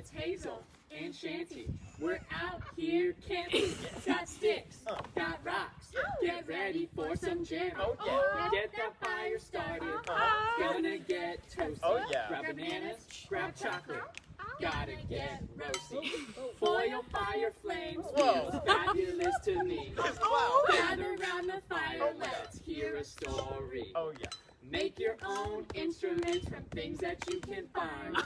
It's Hazel and Shanty. We're out here camping. Got sticks, got rocks. Get ready for some jamming. Oh yeah. Get that fire started. Gonna get toasty. Oh yeah. Grab bananas, grab chocolate. Gotta get roasty. Foil fire flames feels fabulous to me. Wow. Gather around the fire, let's hear a story. Oh yeah. Make your own instruments from things that you can find.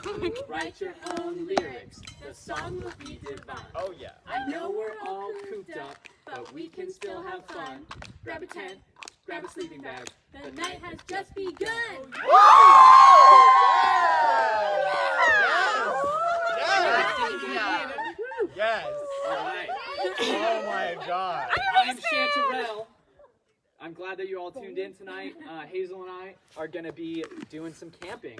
Write your own lyrics, the song will be divine. Oh yeah. I know we're all cooped up, but we can still have fun. Grab a tent, grab a sleeping bag. The night has just begun. Yes. All right. Oh my God. I'm Chanterelle. I'm glad that you all tuned in tonight. Hazel and I are going to be doing some camping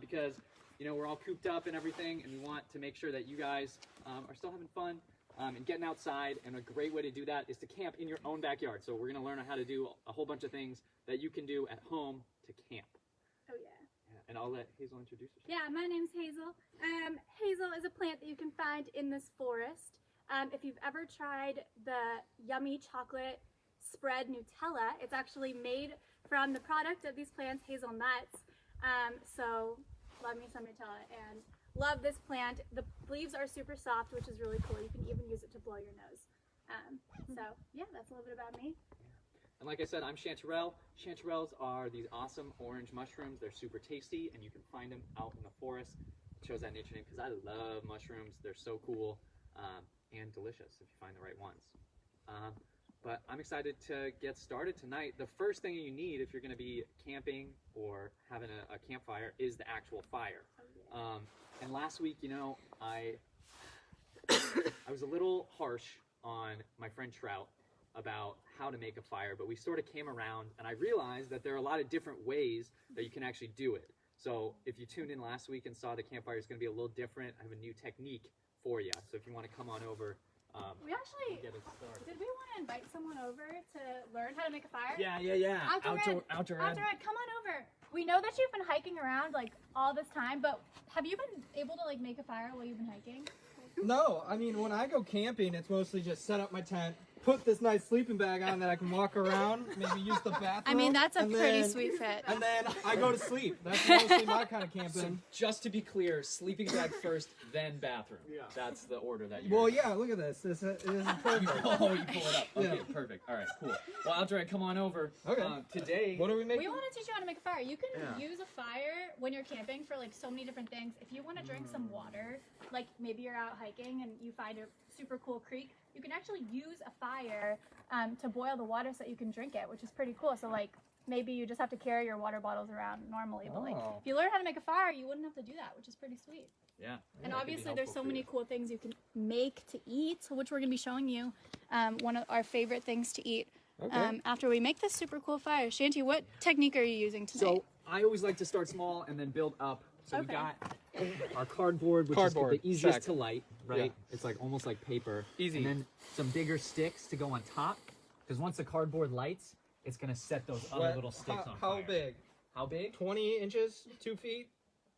because, you know, we're all cooped up and everything, and we want to make sure that you guys are still having fun and getting outside. And a great way to do that is to camp in your own backyard. So we're going to learn how to do a whole bunch of things that you can do at home to camp. Oh yeah. And I'll let Hazel introduce herself. Yeah, my name's Hazel. Hazel is a plant that you can find in this forest. If you've ever tried the yummy chocolate spread Nutella, it's actually made from the product of these plants, hazelnuts. So love me some Nutella and love this plant. The leaves are super soft, which is really cool. You can even use it to blow your nose. So yeah, that's a little bit about me. And like I said, I'm Chanterelle. Chanterelles are these awesome orange mushrooms. They're super tasty, and you can find them out in the forest. It chose that nature name because I love mushrooms. They're so cool and delicious if you find the right ones. But I'm excited to get started tonight. The first thing you need if you're going to be camping or having a campfire is the actual fire. And last week, you know, I was a little harsh on my friend Trout about how to make a fire, but we sort of came around and I realized that there are a lot of different ways that you can actually do it. So if you tuned in last week and saw the campfire is going to be a little different, I have a new technique for you. So if you want to come on over, We actually, get it started. did we want to invite someone over to learn how to make a fire? Yeah. Outdoor ed. Come on over. We know that you've been hiking around like all this time, but have you been able to like make a fire while you've been hiking? No, I mean, when I go camping, it's mostly just set up my tent, put this nice sleeping bag on that I can walk around, maybe use the bathroom. I mean, that's a and pretty then- sweet fit. And then I go to sleep. That's mostly my kind of camping. Just to be clear, sleeping bag first, then bathroom. Yeah. That's the order that you. Well, yeah, look at this. This is perfect. Oh, you pull it up. Okay, Yeah. perfect. All right, cool. Well, Outdoor Ed, come on over. Okay. Today. What are we making? We want to teach you how to make a fire. You can Yeah. use a fire when you're camping for like so many different things. If you want to drink some water, like maybe you're out hiking and you find a super cool creek, you can actually use a fire to boil the water so that you can drink it, which is pretty cool. So like maybe you just have to carry your water bottles around normally, but like Oh. if you learn how to make a fire, you wouldn't have to do that, which is pretty sweet. Yeah. And that could be obviously there's so helpful for many you. cool things you can make to eat, which we're going to be showing you one of our favorite things to eat Okay. after we make this super cool fire. Shanty, what technique are you using tonight? So I always like to start small and then build up. So we Okay. got our cardboard, which Cardboard, is the easiest check. to light, right? Yeah. It's like almost like paper. Easy. And then some bigger sticks to go on top, because once the cardboard lights, it's gonna set those other What- little sticks on how fire. big? How big? 20 inches? 2 feet?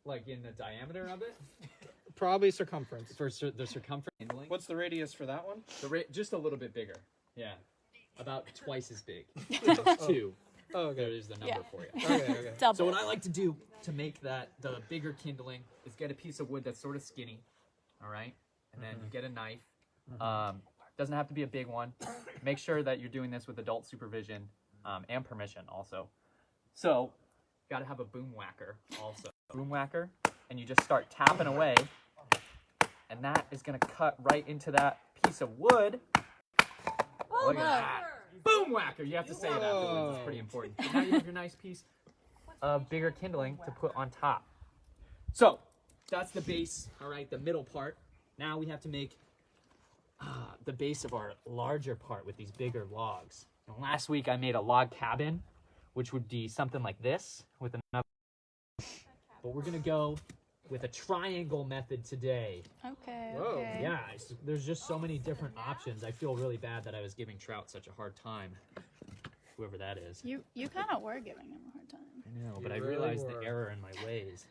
Like in the diameter of it? Probably circumference. For the circumference. Handling? What's the radius for that one? Just a little bit bigger. Yeah. About twice as big. Oh. 2. Oh, okay. There's the number Yeah. for you. Okay. Double. So what I like to do to make that the bigger kindling is get a piece of wood that's sort of skinny, all right? And then you get a knife. Doesn't have to be a big one. Make sure that you're doing this with adult supervision and permission also. So, got to have a boom whacker also. Boom whacker, and you just start tapping away, and that is going to cut right into that piece of wood. Look at that. Boom whacker! You have to say it afterwards. It's pretty important. So now you have your nice piece of bigger kindling to put on top. So that's the base, all right, the middle part. Now we have to make the base of our larger part with these bigger logs. And last week I made a log cabin, which would be something like this with another. But we're gonna go with a triangle method today. Okay. Whoa. Okay. Yeah, there's just so many different options. I feel really bad that I was giving Trout such a hard time, whoever that is. You kind of were giving him a hard time. I know, but You I really realized were. the error in my ways.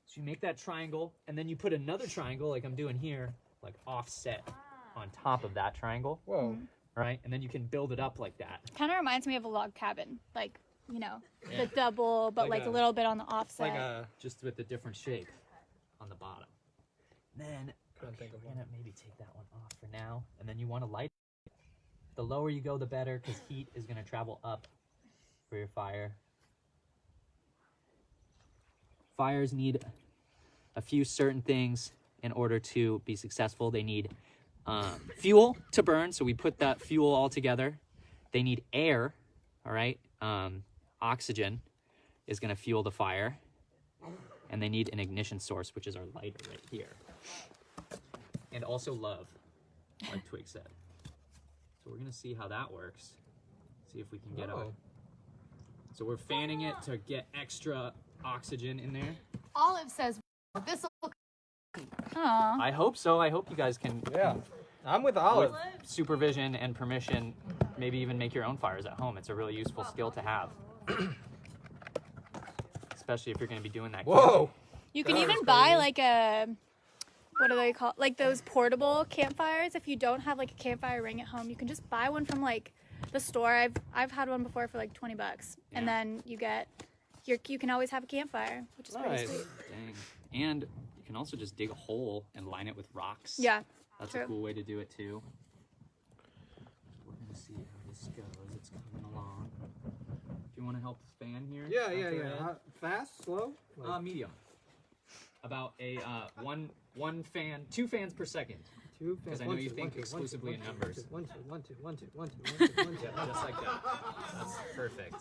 So you make that triangle, and then you put another triangle, like I'm doing here, like offset on top of that triangle. Whoa. Right? And then you can build it up like that. Kind of reminds me of a log cabin, like, you know, the double, but Like like a a- little bit on the offset. Like just with a different shape on the bottom. Then Couldn't think of we're one. gonna maybe take that one off for now, and then you want to light it. The lower you go, the better, because heat is gonna travel up for your fire. Fires need a few certain things in order to be successful. They need fuel to burn, so we put that fuel all together. They need air, all right? Oxygen is going to fuel the fire. And they need an ignition source, which is our lighter right here. And also love, like Twig said. So we're going to see how that works. See if we can get our... So we're fanning it to get extra oxygen in there. Olive says this will. Aw. I hope so. I hope you guys can, Yeah. I'm with Olive. with supervision and permission, maybe even make your own fires at home. It's a really useful skill to have. Especially if you're going to be doing that. Whoa. You can That even was buy crazy. like a, what do they call, like those portable campfires. If you don't have like a campfire ring at home, you can just buy one from like the store. I've had one before for like $20, and Yeah. then you get you can always have a campfire, which is pretty Nice. sweet. Dang. And you can also just dig a hole and line it with rocks. Yeah. That's true. a cool way to do it too. We're gonna see how this goes. It's coming along. Do you want to help fan here? Yeah, yeah, Dr. yeah. Ed? Fast, slow? Like Medium. About a one fan, 2 fans per second. two, because I one, know you two, think one, two, exclusively one, in two, numbers. one, two, one, two, one, two, one, two, one, two, one, two. Yeah, just like that. That's perfect.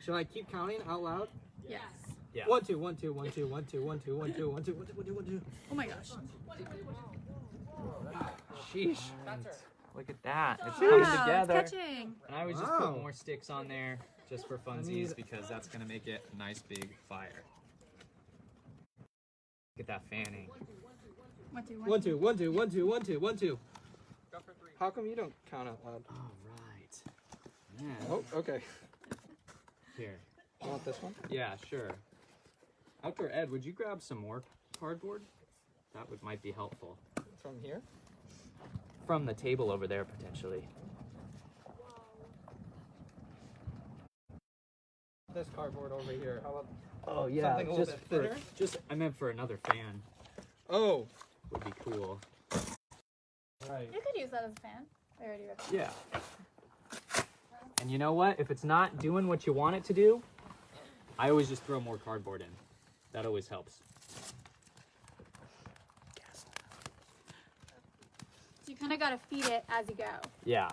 Should I keep counting out loud? Yes. Yeah. 1 2 1 2 1 2 1 2 1 2 1 2 1 2 1 2 1 2 1 2. Oh my gosh. Sheesh. Look at that. It's Wow, coming it's together. catching. And I always just Wow. put more sticks on there just for funsies need- because that's gonna make it a nice big fire. Look at that fanning. 1 2 1 2 1 2 1 2 1 2 1 2. How come you don't count out loud? All right. Man. Oh, okay. Here. You want this one? Yeah, sure. Outdoor Ed, would you grab some more cardboard? That might be helpful. From here? From the table over there, potentially. This cardboard over here. How about Oh something a little bit thinner? I meant for another fan Oh, would be cool. right. You could use that as a fan. I already read that. Yeah. And you know what? If it's not doing what you want it to do, I always just throw more cardboard in. That always helps. So you kind of got to feed it as you go. Yeah.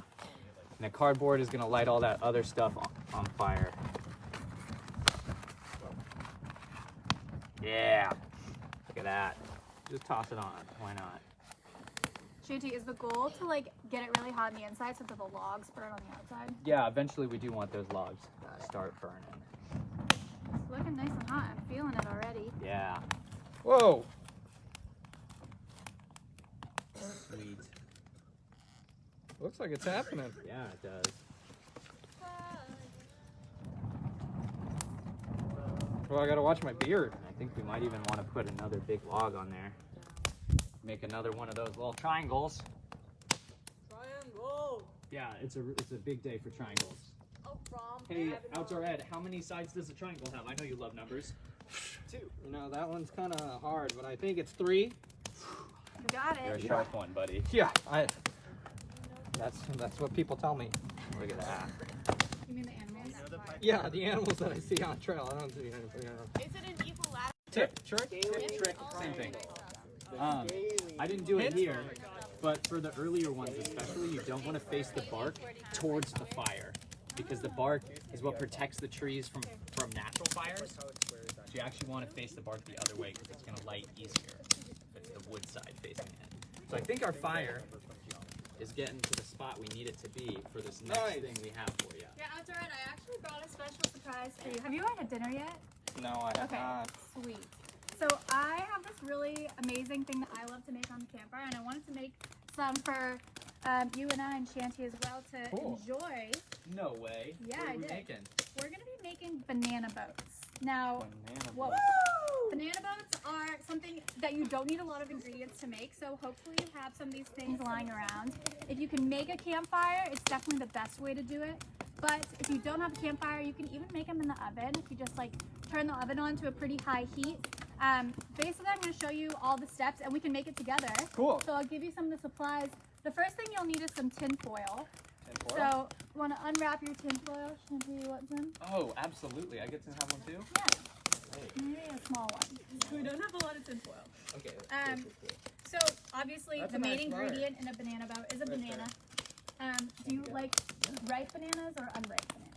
And the cardboard is going to light all that other stuff on fire. Yeah. Look at that. Just toss it on. Why not? Shanti, is the goal to like get it really hot on the inside so that the logs burn on the outside? Yeah, eventually we do want those logs to start burning. It's looking nice and hot. I'm feeling it already. Yeah. Whoa. Sweet. Looks like it's happening. Yeah, it does. Well, I gotta watch my beard. And I think we might even want to put another big log on there. Make another one of those little triangles. Triangle. Yeah, it's a big day for triangles. Oh, from Hey, Outdoor Ed, how many sides does a triangle have? I know you love numbers. 2. You know, that one's kind of hard, but I think it's 3. You got You're a it. sharp one, buddy. Yeah, that's what people tell me. Look at that. You mean the animals? Yeah, the animals that I see on trail. I don't see anything else. Is it an equilateral? Trick, same thing. I didn't do it here, but for the earlier ones especially, you don't want to face the bark towards the fire because the bark is what protects the trees from natural fires. So you actually want to face the bark the other way because it's going to light easier if it's the wood side facing it. So I think our fire is getting to the spot we need it to be for this next Nice. thing we have for you. Yeah, Outdoor Ed, I actually brought a special surprise for you. Have you had dinner yet? No, I have Okay, not. sweet. So I have this really amazing thing that I love to make on the campfire, and I wanted to make some for you and I and Shanti as well to Cool. enjoy. No way. Yeah, What are I we did. making? We're gonna be making banana boats. Now, Banana what? boats. banana boats are something that you don't need a lot of ingredients to make, so hopefully you have some of these things lying around. If you can make a campfire, it's definitely the best way to do it. But if you don't have a campfire, you can even make them in the oven. If you just like turn the oven on to a pretty high heat. Basically, I'm going to show you all the steps and we can make it together. Cool. So I'll give you some of the supplies. The first thing you'll need is some tin foil. Tinfoil? So you want to unwrap your tin foil. Shanty, you want some? Oh, absolutely. I get to have one too? Yeah. Maybe a small one. We don't have a lot of tin foil. Okay. So obviously That's the a main nice ingredient in a banana boat is a Right banana. Do you like ripe bananas or unripe bananas?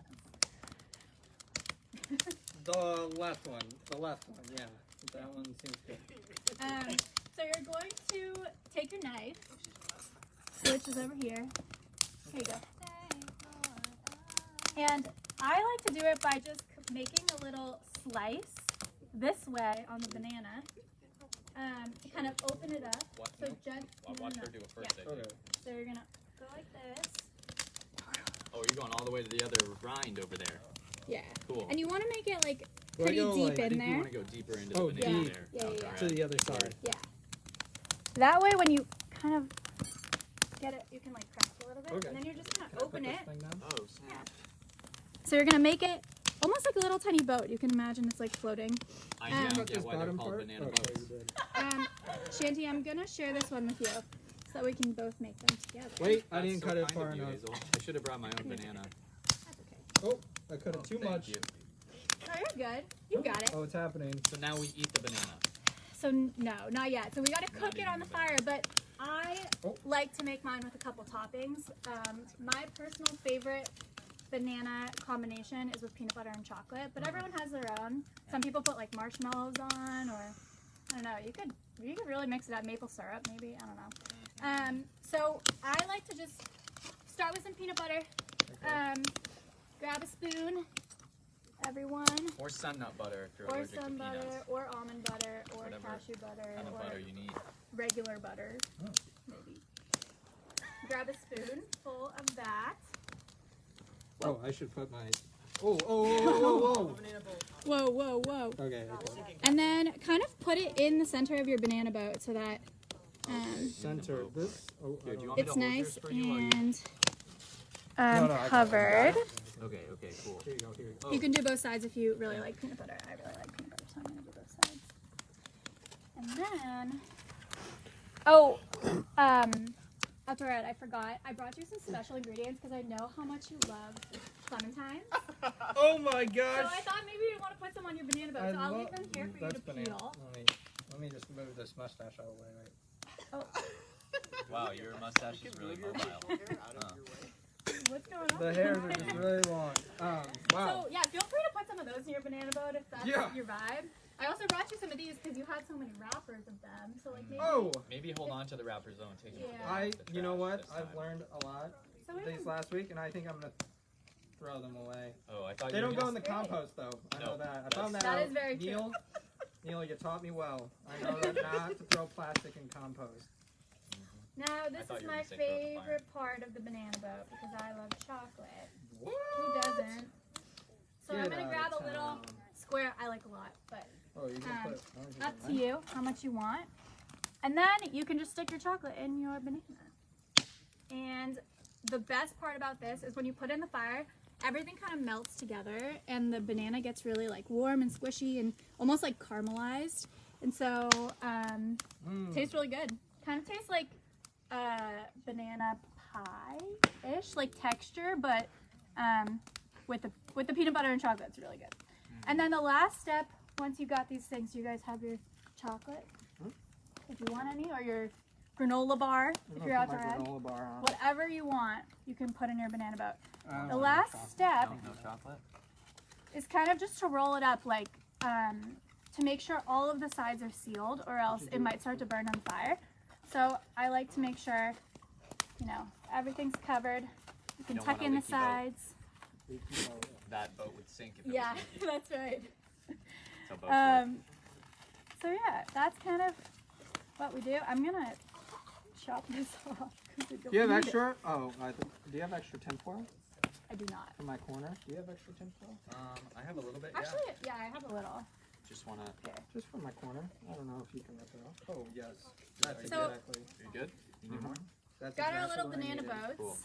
The left one. The left one, yeah. That one seems good. So you're going to take your knife, which is over here. Here you go. And I like to do it by just making a little slice this way on the banana. To kind of open it up. What? So No. just Watch her do it first. I think. Okay. So you're gonna go like this. Oh, you're going all the way to the other rind over there. Yeah. Cool. And you want to make it like Do I pretty go, deep like- I in think you there. want to go deeper into Oh, the banana deep. there. Yeah, yeah, Alright. To the other side. Yeah. That way, when you kind of get it, you can like crack a little bit, Okay. and then you're just gonna Can I open put it. this thing down? Oh, snap. So you're gonna make it almost like a little tiny boat. You can imagine it's like floating. I Um, now Cut get this why they're bottom called part? banana Okay, boats. you did. Shanty, I'm gonna share this one with you, so that we can both make them together. Wait, I That's didn't so cut it kind far of you, enough. Hazel. I should have brought my own banana. That's okay. Oh, I cut it too Thank much. you. Oh, you're good. You got it. Oh, it's happening. So now we eat the banana. So no, not yet. So we gotta cook it on the fire, but I Oh. like to make mine with a couple toppings. My personal favorite banana combination is with peanut butter and chocolate, but everyone has their own. Some people put like marshmallows on, or I don't know. You could really mix it up. Maple syrup, maybe. I don't know. So I like to just start with some peanut butter. Grab a spoon, everyone. Or sun nut butter if you're Or allergic to sun butter, peanuts. or almond butter, or Whatever cashew butter, Kind of or butter you need. regular butter, Oh. maybe. Grab a spoon full of that. Oh, I should put my. Oh, whoa. Whoa, whoa, whoa. Okay, okay. And then kind of put it in the center of your banana boat so that Center this. Oh, Here, do you I want me it's to hold yours nice for you while you... and No, no, I got it. covered. Okay, cool. Here you go, here you go. You can do both sides if you really like peanut butter. I really like peanut butter, so I'm gonna do both sides. And then, after it, I forgot. I brought you some special ingredients because I know how much you love clementines. Oh my So gosh! I thought maybe you want to put some on your banana boat. So I'll leave them here for you to peel. Let me just move this mustache out of the way. Right? Oh, Wow, your mustache is really mobile. what's going on? The hairs are just really long. Wow. So yeah, feel free to put some of those in your banana boat if that's Yeah. your vibe. I also brought you some of these because you had so many wrappers of them. So like maybe. Oh, Maybe hold on to the wrappers though and take them. Yeah. you know what? I've learned a lot So we these can- last week, and I think I'm gonna throw them away. Oh, I thought They you were don't go in gonna... the compost though. I know No, that. I found that That out. is very true. Neil, you taught me well. I know that not to throw plastic in compost. Now this thought is you were my gonna say throw it in the fire. favorite part of the banana boat because I love chocolate. What? Who doesn't? So I'm Get gonna out grab of a little town. square. I like a lot, but Oh, you can put. up to you how much you want. And then you can just stick your chocolate in your banana. And the best part about this is when you put it in the fire, everything kind of melts together and the banana gets really like warm and squishy and almost like caramelized. And so tastes really good. Kind of tastes like banana pie-ish, like texture, but with the peanut butter and chocolate, it's really good. And then the last step, once you got these things, you guys have your chocolate, if you want any, or your granola bar, if you're outside. Whatever you want, you can put in your banana boat. The last step No chocolate? is kind of just to roll it up, like to make sure all of the sides are sealed, or else it might start to burn on fire. So I like to make sure, everything's covered. You can don't tuck want a in the leaky boat. sides. That boat would sink if it Yeah, was leaky. that's right. So boats work. So yeah, that's kind of what we do. I'm gonna chop this off. Do you have extra? Oh, do you have extra tinfoil I do not. in my corner? Do you have extra tinfoil? I have a little bit, Actually, yeah, I have a little. Just wanna. Just from my corner. I don't know if you can rip it off. Oh yes, that's So- exactly. Are you good? You need more? That's Got our exactly little what I banana needed. boats. Cool.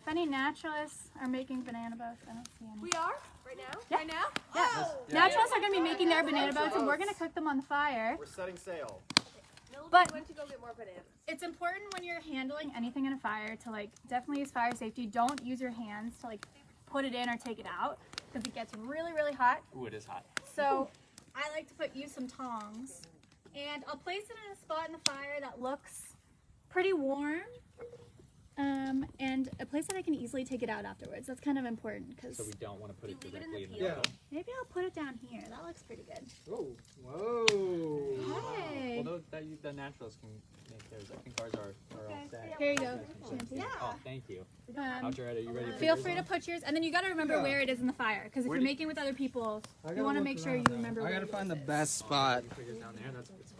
If any naturalists are making banana boats, I don't see any. We are? Right now? Yeah. Right now? Yeah. Oh! Naturalists are going to be making their banana boats, and we're going to cook them on the fire. We're setting sail. Mildred But- went to go get more bananas. It's important when you're handling anything in a fire to like definitely use fire safety. Don't use your hands to like put it in or take it out because it gets really, really hot. Ooh, it is hot. So I like to use some tongs, and I'll place it in a spot in the fire that looks pretty warm, and a place that I can easily take it out afterwards. That's kind of important because So we don't want to put it Do you leave it in directly the in the peel? middle. maybe I'll put it down here. That looks pretty good. Whoa, whoa. Hey. Although the naturalists can make theirs. I think ours are all set. Here you go, Shanty. Yeah. Oh, thank you. Um, Jared, are you ready? Feel free to put yours, and then you got to remember Yeah. where it is in the fire, because if Where you're do- making with other people, I you gotta want to look make sure around, you though. remember I where gotta it find the is. best spot. Figures down there. That's a good spot.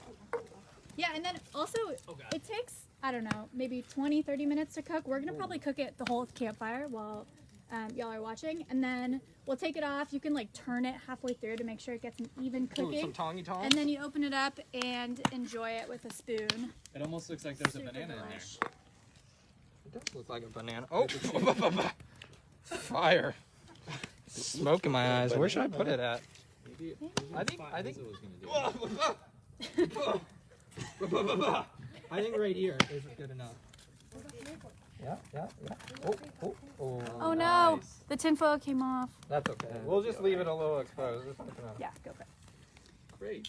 Yeah, and then also, Oh, God. it takes, I don't know, maybe 20, 30 minutes to cook. We're going to probably cook it the whole campfire while y'all are watching, and then we'll take it off. You can like turn it halfway through to make sure it gets an even Ooh, cooking. some tongy tongs. And then you open it up and enjoy it with a spoon. It almost looks like there's Super a banana in there. delish. It does look like a banana. Oh, fire! Smoke in my eyes. Where should I put it at? Maybe. I think- Hazel was gonna do it. I think right here is good enough. Yeah. Oh. Oh no, Nice. the tinfoil came off. That's okay. We'll just leave it a little exposed. Just look enough. Yeah, go for it. Great.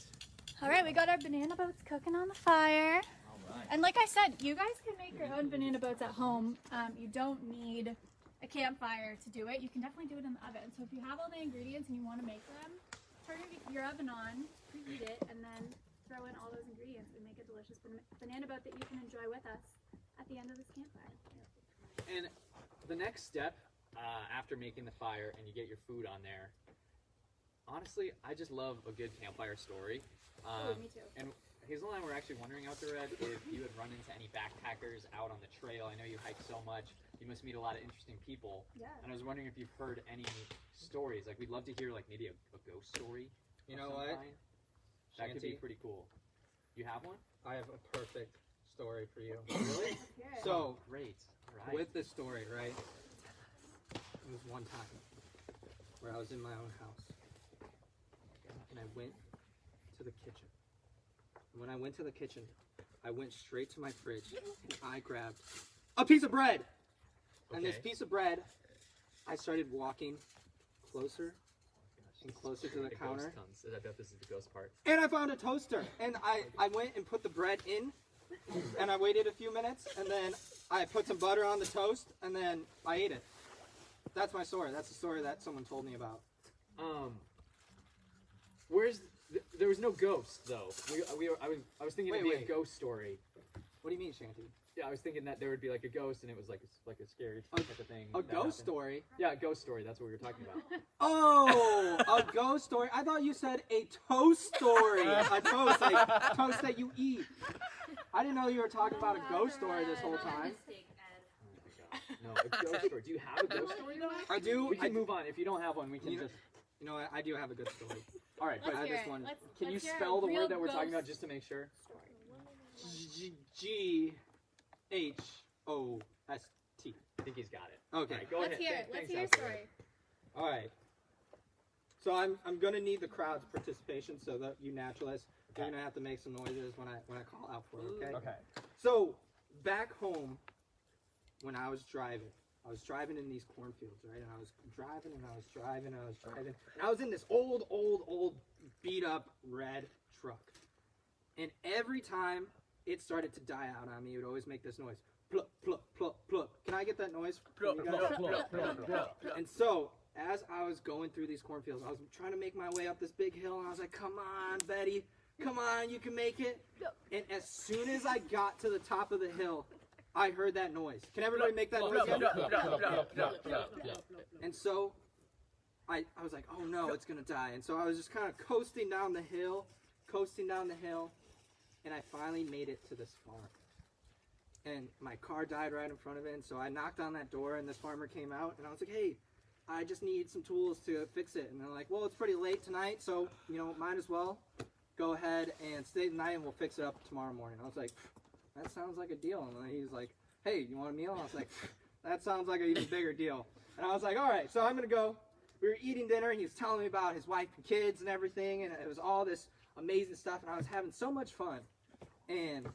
All right, we got our banana boats cooking on the fire. All right. And like I said, you guys can make your own banana boats at home. You don't need a campfire to do it. You can definitely do it in the oven. So if you have all the ingredients and you want to make them, turn your oven on, preheat it, and then throw in all those ingredients and make a delicious banana boat that you can enjoy with us at the end of this campfire. And the next step after making the fire and you get your food on there, honestly, I just love a good campfire story. Me too. And Hazel and I were actually wondering out there, Ed, if you had run into any backpackers out on the trail. I know you hike so much. You must meet a lot of interesting people. Yeah. And I was wondering if you've heard any stories. Like, we'd love to hear, like, maybe a ghost story. You of know some what? kind. That could be Shanty? pretty cool. You have one? I have a perfect story for you. Really? So, Great. All right. with this story, right? It was one time where I was in my own house, and I went to the kitchen. And when I went to the kitchen, I went straight to my fridge, and I grabbed a piece of bread. And this Okay. piece of bread, I started walking closer and closer to the ghost counter. comes. I bet this is the ghost part. And I found a toaster, and I went and put the bread in, and I waited a few minutes, and then I put some butter on the toast, and then I ate it. That's my story. That's the story that someone told me about. There was no ghost though. I was thinking it'd be Wait. a ghost story. What do you mean, Shanty? Yeah, I was thinking that there would be like a ghost and it was like a scary type of thing. A that ghost happened. story? Yeah, a ghost story. That's what we were talking about. Oh, a ghost story. I thought you said a toast story. A toast, like toast that you eat. I didn't know you were talking about a ghost story this whole time. No, a ghost story. Do you have a ghost story? I do. We can move on. If you don't have one, we can You know- just. You know what? I do have a good story. All right, but Let's I hear just it. wanted- can you let's hear spell a the real word that we're talking about ghost just to make sure? G-H-O-S-T. I think he's got it. Okay. All right, go Let's ahead. hear it. Let's Thanks, hear your Alfred. story. All right. So I'm gonna need the crowd's participation, so that you naturalists, you're gonna have to make some noises when I call out for it. Okay. Okay. So back home, when I was driving in these cornfields, right? And I was driving, and I was driving, and I was driving, and I was in this old beat up red truck. And every time it started to die out on me, it would always make this noise. Plup, plup, plup, plup. Can I get that noise? from you guys? And so, as I was going through these cornfields, I was trying to make my way up this big hill, and I was like, come on, Betty. Come on, you can make it. And as soon as I got to the top of the hill, I heard that noise. Can everybody make that noise again? And so, I was like, oh no, it's going to die. And so I was just kind of coasting down the hill, and I finally made it to this farm. And my car died right in front of it, and so I knocked on that door, and this farmer came out, and I was like, hey, I just need some tools to fix it. And they're like, well, it's pretty late tonight, so, you know, might as well go ahead and stay the night and we'll fix it up tomorrow morning. I was like, that sounds like a deal. And then he's like, hey, you want a meal? And I was like, that sounds like an even bigger deal. And I was like, all right, so I'm going to go. We were eating dinner, and he was telling me about his wife and kids and everything, and it was all this amazing stuff, and I was having so much fun. And,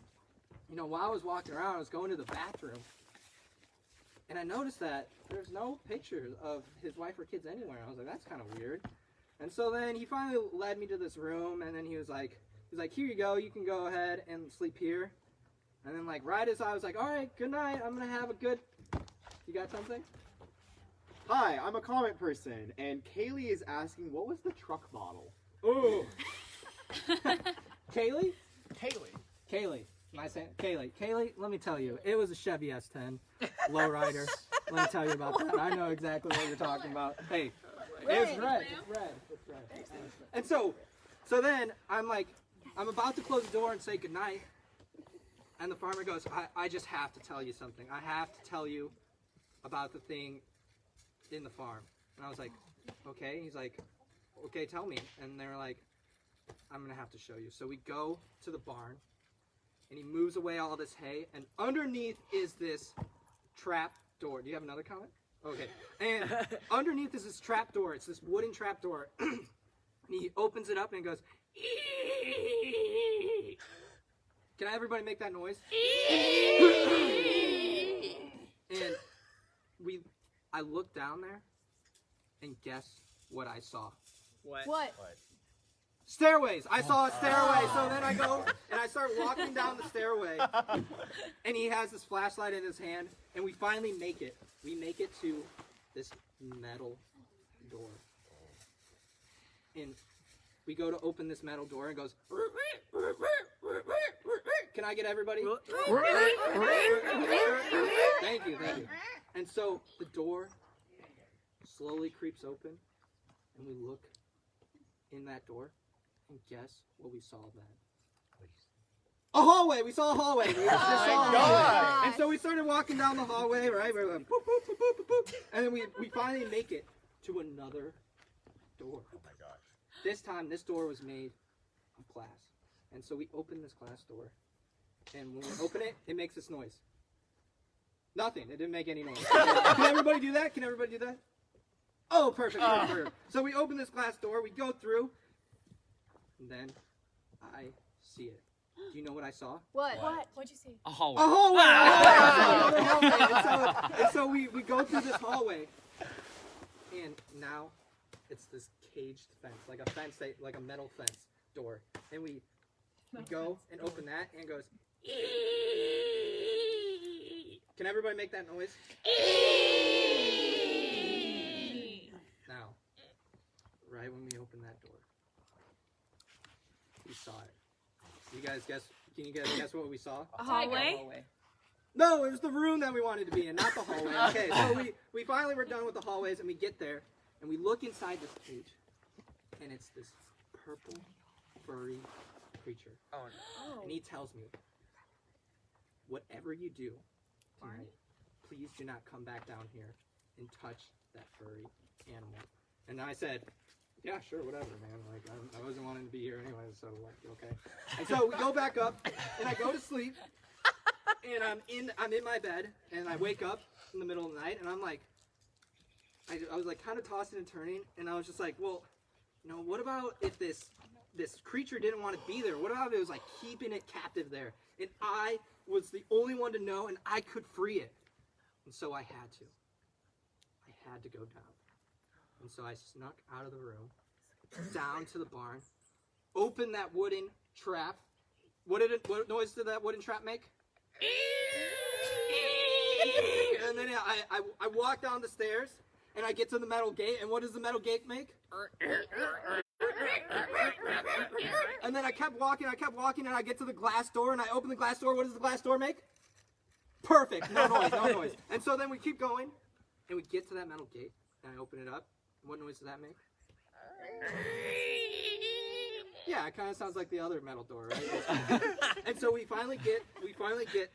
you know, while I was walking around, I was going to the bathroom, and I noticed that there's no pictures of his wife or kids anywhere. I was like, that's kind of weird. And so then he finally led me to this room, and then he was like, here you go, you can go ahead and sleep here. And then, like, right as I was like, all right, good night, I'm going to have a good... You got something? Hi, I'm a comment person, and Kaylee is asking, what was the truck model? Ooh. Kaylee? Kaylee. Kaylee. Am I saying Kaylee? Kaylee, let me tell you, it was a Chevy S10 lowrider. Let me tell you about that. I know exactly what you're talking about. Hey, it's red. It's red. And so then I'm like, I'm about to close the door and say goodnight, and the farmer goes, I just have to tell you something. I have to tell you about the thing in the farm. And I was like, okay. He's like, okay, tell me. And they were like, I'm gonna have to show you. So we go to the barn, and he moves away all this hay, and underneath is this trap door. Do you have another comment? Okay. And underneath is this trap door. It's this wooden trap door. And he opens it up and goes, "Ee." Can everybody make that noise? And I looked down there, and guess what I saw? What? Stairways. I saw a stairway. So then I go and I start walking down the stairway, and he has this flashlight in his hand, and we finally make it. We make it to this metal door, and we go to open this metal door, and it goes. Can I get everybody? Thank you. And so the door slowly creeps open, and we look in that door, and guess what we saw then? A hallway. We saw a hallway. We just saw a hallway. And so we started walking down the hallway, right? We're like, boop, boop, boop, boop, boop, and then we finally make it to another door. Oh my gosh. This time, this door was made of glass. And so we open this glass door, and when we open it, it makes this noise. Nothing. It didn't make any noise. Can everybody do that? Oh, perfect. So we open this glass door, we go through, and then I see it. Do you know what I saw? What? What'd you see? A hallway. A hallway! And so we go through this hallway, and now it's this caged fence, like a fence, like a metal fence door. And we go and open that, and it goes. Can everybody make that noise? Now, right when we opened that door, we saw it. You guys guess? Can you guys guess what we saw? A hallway? No, it was the room that we wanted to be in, not the hallway. Okay, so we finally were done with the hallways, and we get there, and we look inside this cage, and it's this purple, furry creature. Oh. And he tells me, whatever you do tonight, please do not come back down here and touch that furry animal. And I said, yeah, sure, whatever, man. Like, I wasn't wanting to be here anyway, so, like, okay. And so we go back up, and I go to sleep, and I'm in my bed, and I wake up in the middle of the night, and I'm like, I was like kind of tossing and turning, and I was just like, well, you know, what about if this creature didn't want to be there? What about if it was like keeping it captive there, and I was the only one to know, and I could free it? And so I had to go down. And so I snuck out of the room, down to the barn, opened that wooden trap. What noise did that wooden trap make? And then I walk down the stairs, and I get to the metal gate, and what does the metal gate make? And then I kept walking, and I get to the glass door, and I open the glass door. What does the glass door make? Perfect. No noise. And so then we keep going, and we get to that metal gate, and I open it up. What noise does that make? Yeah, it kind of sounds like the other metal door, right? And so we finally get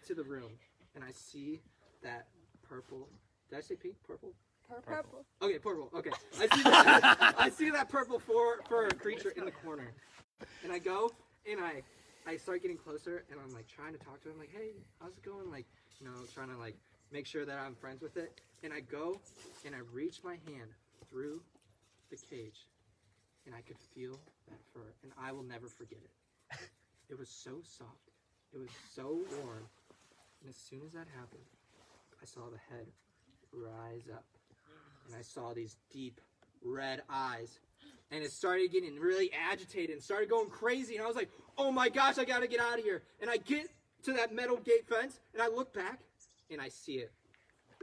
to the room, and I see that purple. Did I say pink? Purple. Purple. Okay, purple. Okay. I see that purple fur creature in the corner. And I go and I start getting closer and I'm like trying to talk to him like, hey, how's it going? Like, you know, trying to like make sure that I'm friends with it. And I go and I reach my hand through the cage and I could feel that fur and I will never forget it. It was so soft. It was so warm. And as soon as that happened, I saw the head rise up. And I saw these deep red eyes. And it started getting really agitated and started going crazy. And I was like, oh my gosh, I gotta get out of here. And I get to that metal gate fence and I look back and I see it.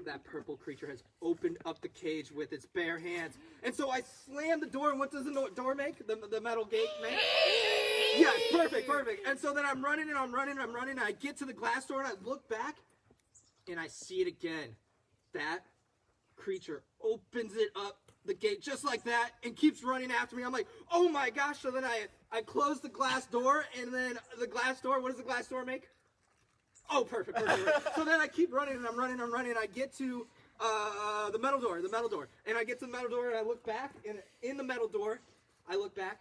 That purple creature has opened up the cage with its bare hands. And so I slam the door, and what does the door make? The metal gate make? Yeah, perfect. And so then I'm running, and I get to the glass door, and I look back, and I see it again. That creature opens it up, the gate, just like that, and keeps running after me. I'm like, oh my gosh. So then I close the glass door, and then the glass door, what does the glass door make? Oh, perfect. So then I keep running, and I'm running. I get to the metal door. And I get to the metal door, and I look back, and in the metal door, I look back,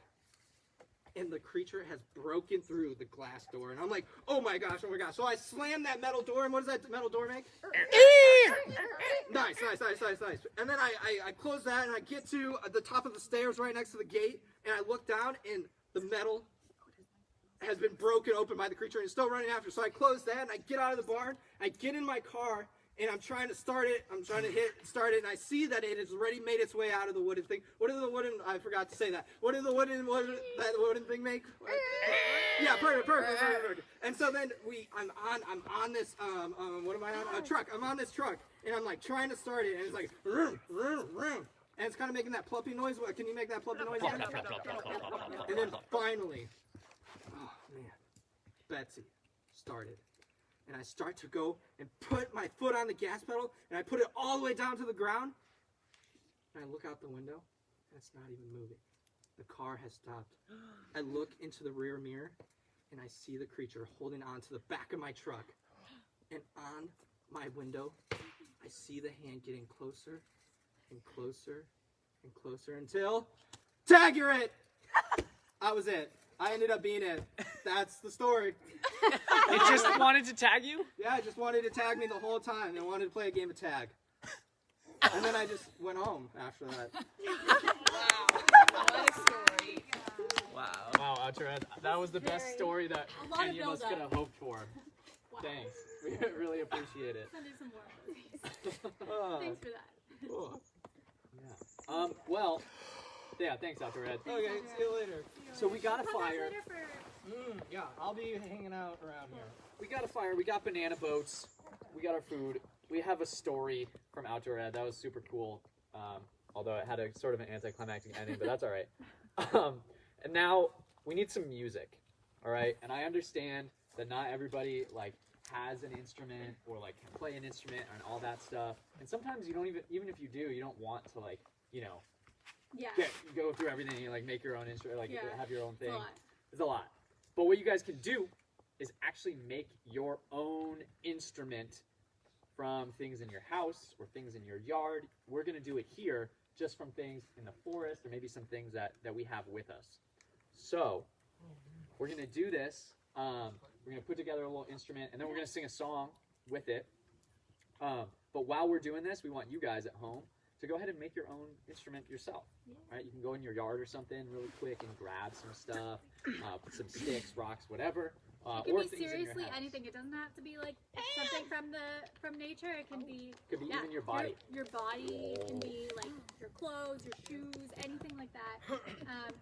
and the creature has broken through the glass door. And I'm like, oh my gosh. So I slam that metal door, and what does that metal door make? Nice. And then I close that, and I get to the top of the stairs right next to the gate, and I look down, and the metal has been broken open by the creature and it's still running after. So I close that and I get out of the barn. I get in my car and I'm trying to start it. Start it, and I see that it has already made its way out of the wooden thing. What does the wooden? I forgot to say that. What does the wooden thing make? Yeah, perfect. And so then I'm on this what am I on? A truck. I'm on this truck and I'm like trying to start it and it's like vroom, vroom, vroom. And it's kind of making that pluppy noise. Can you make that pluppy noise again? And then finally, oh man, Betsy started. And I start to go and put my foot on the gas pedal and I put it all the way down to the ground. And I look out the window and it's not even moving. The car has stopped. I look into the rear mirror and I see the creature holding on to the back of my truck. And on my window, I see the hand getting closer and closer and closer until tag, you're it. I was it. I ended up being it. That's the story. It just wanted to tag you? Yeah, it just wanted to tag me the whole time. They wanted to play a game of tag. And then I just went home after that. Wow. What a story. Wow, Outred, that was the best story that any of us could have hoped for. Wow. Thanks. We really appreciate it. Send us some more of these. Thanks for that. Cool. Yeah. Well, yeah, thanks, Outred. Okay, see you later. So we got a Come back fire. later for Yeah, I'll be hanging out around here. We got a fire. We got banana boats. We got our food. We have a story from Outred. That was super cool. Although it had a sort of an anticlimactic ending, but that's all right. And now we need some music. All right. And I understand that not everybody like has an instrument or like can play an instrument and all that stuff. And sometimes you don't even if you do, you don't want to like, you know, yeah. go through everything and like make your own instrument, like have your own thing. It's a lot. But what you guys can do is actually make your own instrument from things in your house or things in your yard. We're gonna do it here just from things in the forest or maybe some things that we have with us. So we're gonna do this. We're gonna put together a little instrument and then we're gonna sing a song with it. But while we're doing this, we want you guys at home to go ahead and make your own instrument yourself. Right? You can go in your yard or something really quick and grab some stuff, put some sticks, rocks, whatever. It can Or be things in your seriously house. anything. It doesn't have to be like something from nature. It can be Could be even your body. Your body. It can be like your clothes, your shoes, anything like that.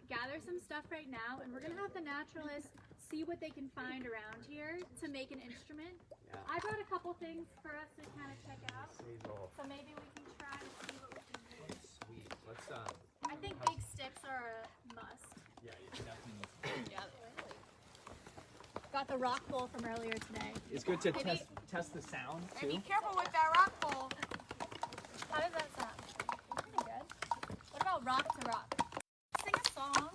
Gather some stuff right now, and we're gonna have the naturalists see what they can find around here to make an instrument. Yeah. I brought a couple things for us to kind of check out. So maybe we can try to see what we can do. Sweet. Let's I think big sticks are a must. yeah, you definitely. Yeah. Got the rock bowl from earlier today. It's good to Maybe- test the sound And too. be careful with that rock bowl. How does that sound? Pretty good. What about rock to rock? Sing a song.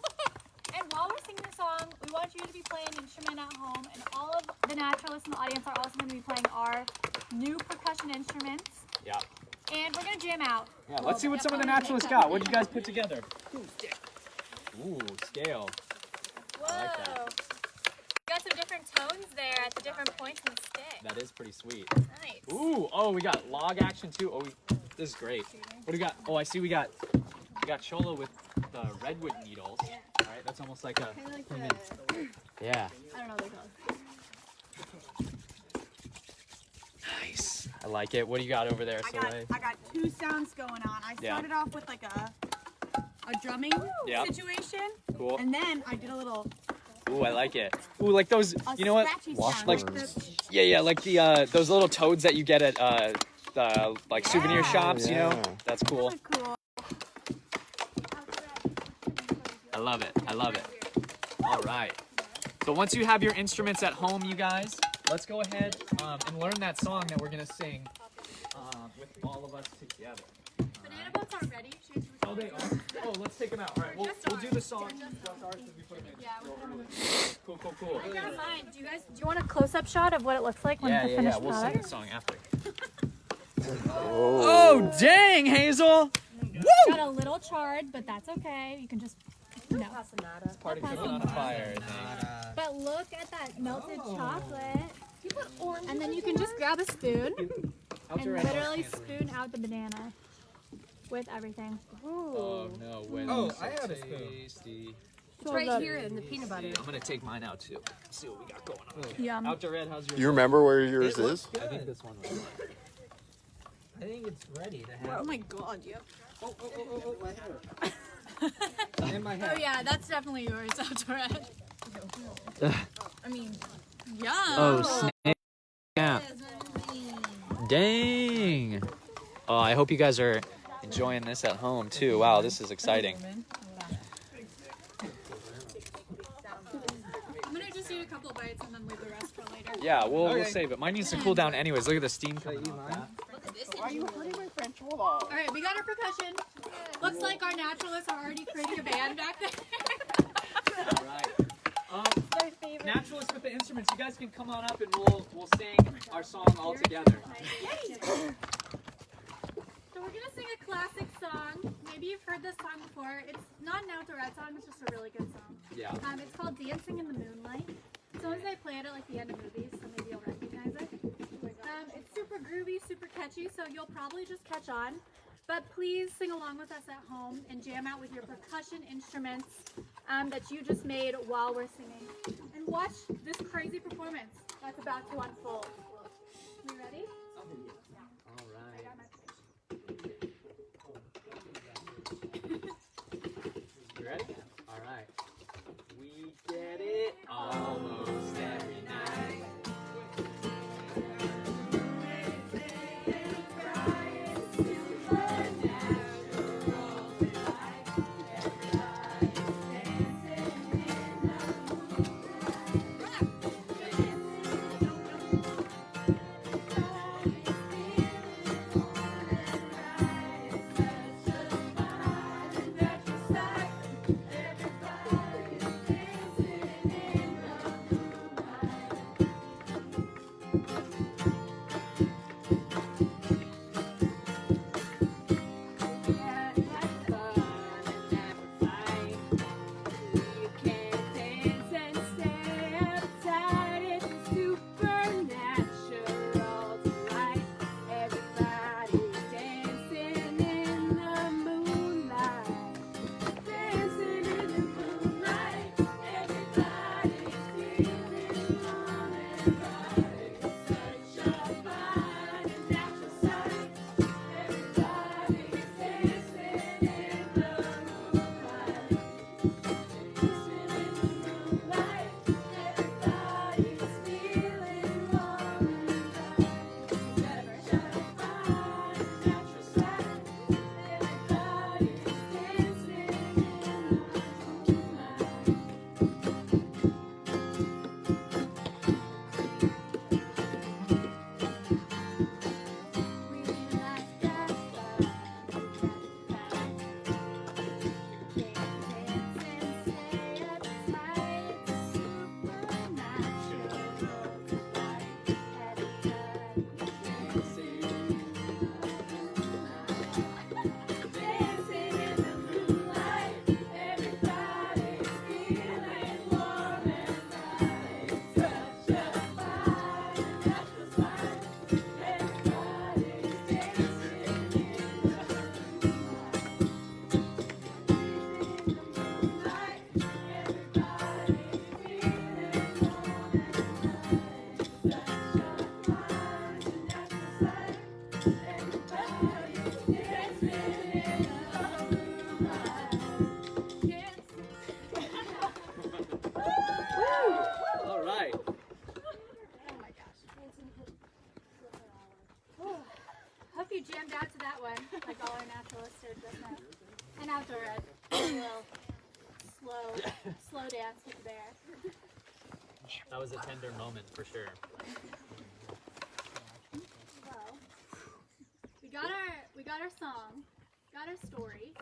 And while we're singing the song, we want you to be playing an instrument at home. And all of the naturalists in the audience are also going to be playing our new percussion instruments. Yeah. And we're gonna jam out. Yeah, let's see what some of the naturalists got. What did you guys put together? Ooh, scale. Whoa. I like that. Got some different tones there at the different points in the stick. That is pretty sweet. Nice. Ooh, oh, we got log action too. Oh, this is great. What do we got? Oh, I see we got Cholo with the redwood needles. All right, that's almost like a. Kind of like the, Yeah. I don't know what they're called. Nice. I like it. What do you got over there, Soleil? I got two sounds going on. I Yeah. started off with like a drumming Yeah. situation, Cool. and then I did a little Ooh, I like it. Ooh, like those. You know what? scratchy sound. Like, the, yeah, like the those little toads that you get at the like souvenir shops. You know, Yeah. that's cool. That's cool. I love it. I love it. All right. So once you have your instruments at home, you guys, let's go ahead and learn that song that we're gonna sing with all of us together. Banana boats are ready. Oh, they are. Oh, let's take them out. All right, we'll do the song. Just ours as we put them in. Yeah, we'll put 'em in. Cool, cool, cool. I got mine. Do you want a close-up shot of what it looks like when Yeah, the yeah, finished yeah. We'll sing product? the song after. Oh, dang, Hazel! Got a little charred, but that's okay. You can just, Part of cooking on a fire. I think. But look at that melted chocolate. And then you can just grab a spoon and literally spoon out the banana with everything. Oh no! When Oh, so I have a tasty. It's right here in the peanut butter. I'm gonna take mine out too. See what we got going on. Yum. Outdoor Red, how's yours? You remember where yours is? I think this one was. I think it's ready to have. Oh my god, yep. Oh, my hair. And my hair. Oh yeah, that's definitely yours, Outdoor Ed. I mean, Yum. Oh snap! Dang! Oh, I hope you guys are enjoying this at home too. Wow, this is exciting. I'm gonna just eat a couple bites and then leave the rest for later. Yeah, we'll Okay. save it. Mine needs to cool down anyways. Look at the steam Should I coming eat off mine? that. Why are you hurting my French hold All right, we got our percussion. Looks like our naturalists are already creating a band back there. All right. Naturalists with the instruments, you guys can come on up and we'll sing our song all together. So we're gonna sing a classic song. Maybe you've heard this song before. It's not an Outdoor Ed song. It's just a really good song. Yeah. It's called "Dancing in the Moonlight." Sometimes they play it at like the end of movies, so maybe you'll recognize it. It's super groovy, super catchy, so you'll probably just catch on. But please sing along with us at home and jam out with your percussion instruments that you just made while we're singing. And watch this crazy performance that's about to unfold. You ready? All right. I got my You ready? All right. We get it almost every night. slow dance with the bear. That was a tender moment for sure. Well, we got our song, got our story,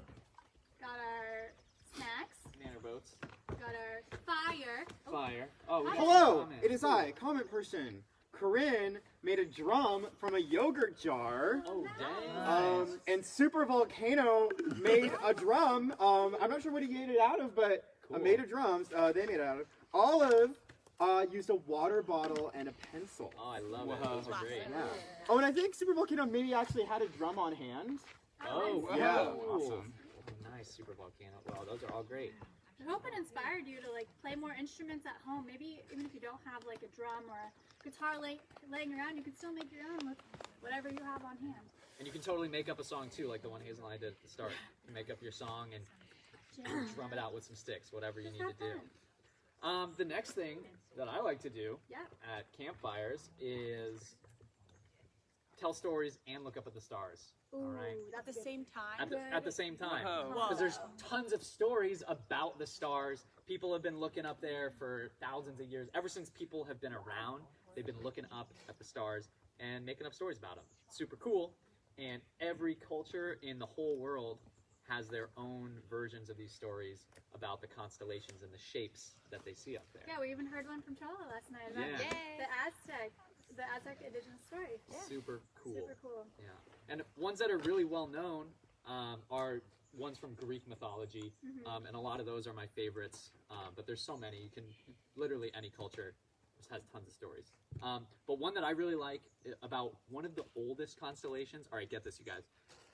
got our snacks, Manor boats. got our fire. Oh, Fire. Oh, Hi. hello! It is I, comment person. Corinne made a drum from a yogurt jar. Oh, dang. And Super Volcano made a drum. I'm not sure what he made it out of, but Cool. made a drum. They made it out of. Olive used a water bottle and a pencil. Oh, I love it. Wow. Those are great. Yeah. Oh, and I think Super Volcano maybe actually had a drum on hand. Oh, Yeah. whoa. Awesome. Nice, Super Volcano. Wow, those are all great. I hope it inspired you to like play more instruments at home. Maybe even if you don't have like a drum or a guitar laying around, you can still make your own with whatever you have on hand. And you can totally make up a song too, like the one Hazel and I did at the start. You make up your song and drum it out with some sticks, whatever you Just need have to do. fun. The next thing that I like to do Yeah. at campfires is tell stories and look up at the stars. Ooh, All right. At the good. same time. At the same time. Whoa. Because there's tons of stories about the stars. People have been looking up there for thousands of years. Ever since people have been around, they've been looking up at the stars and making up stories about them. Super cool. And every culture in the whole world has their own versions of these stories about the constellations and the shapes that they see up there. Yeah, we even heard one from Chola last night about Yeah. the Aztec indigenous story. Super cool. Super cool. Yeah. And ones that are really well known are ones from Greek mythology, and a lot of those are my favorites. But there's so many. You can literally any culture just has tons of stories. But one that I really like about one of the oldest constellations. All right, get this, you guys.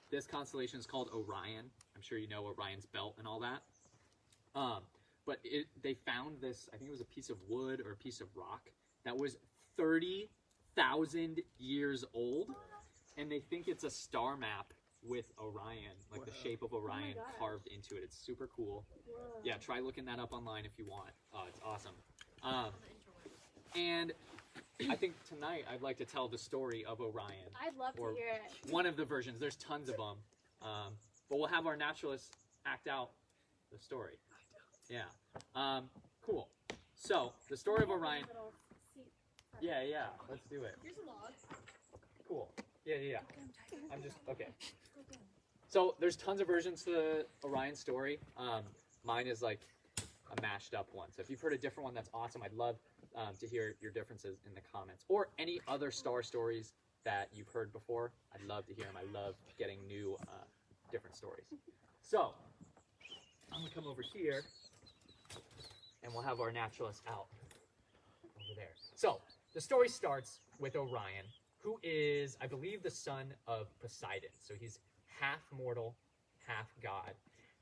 This constellation is called Orion. I'm sure you know Orion's belt and all that. But they found this. I think it was a piece of wood or a piece of rock that was 30,000 years old, and they think it's a star map with Orion, like the shape of Orion gosh. carved into it. It's super cool. Whoa. Yeah, try looking that up online if you want. It's awesome. And I think tonight I'd like to tell the story of Orion. I'd love Or to hear it. one of the versions. There's tons of them. But we'll have our naturalists act out the story. Yeah. Cool. So, the story of Orion. Little seat. Yeah. Let's do it. Here's a log. Cool. Yeah. I'm just, okay. So, there's tons of versions to the Orion story. Mine is like a mashed up one. So, if you've heard a different one, that's awesome. I'd love to hear your differences in the comments. Or any other star stories that you've heard before. I'd love to hear them. I love getting new, different stories. So, I'm going to come over here, and we'll have our naturalist out over there. So, the story starts with Orion, who is, I believe, the son of Poseidon. So he's half mortal, half god.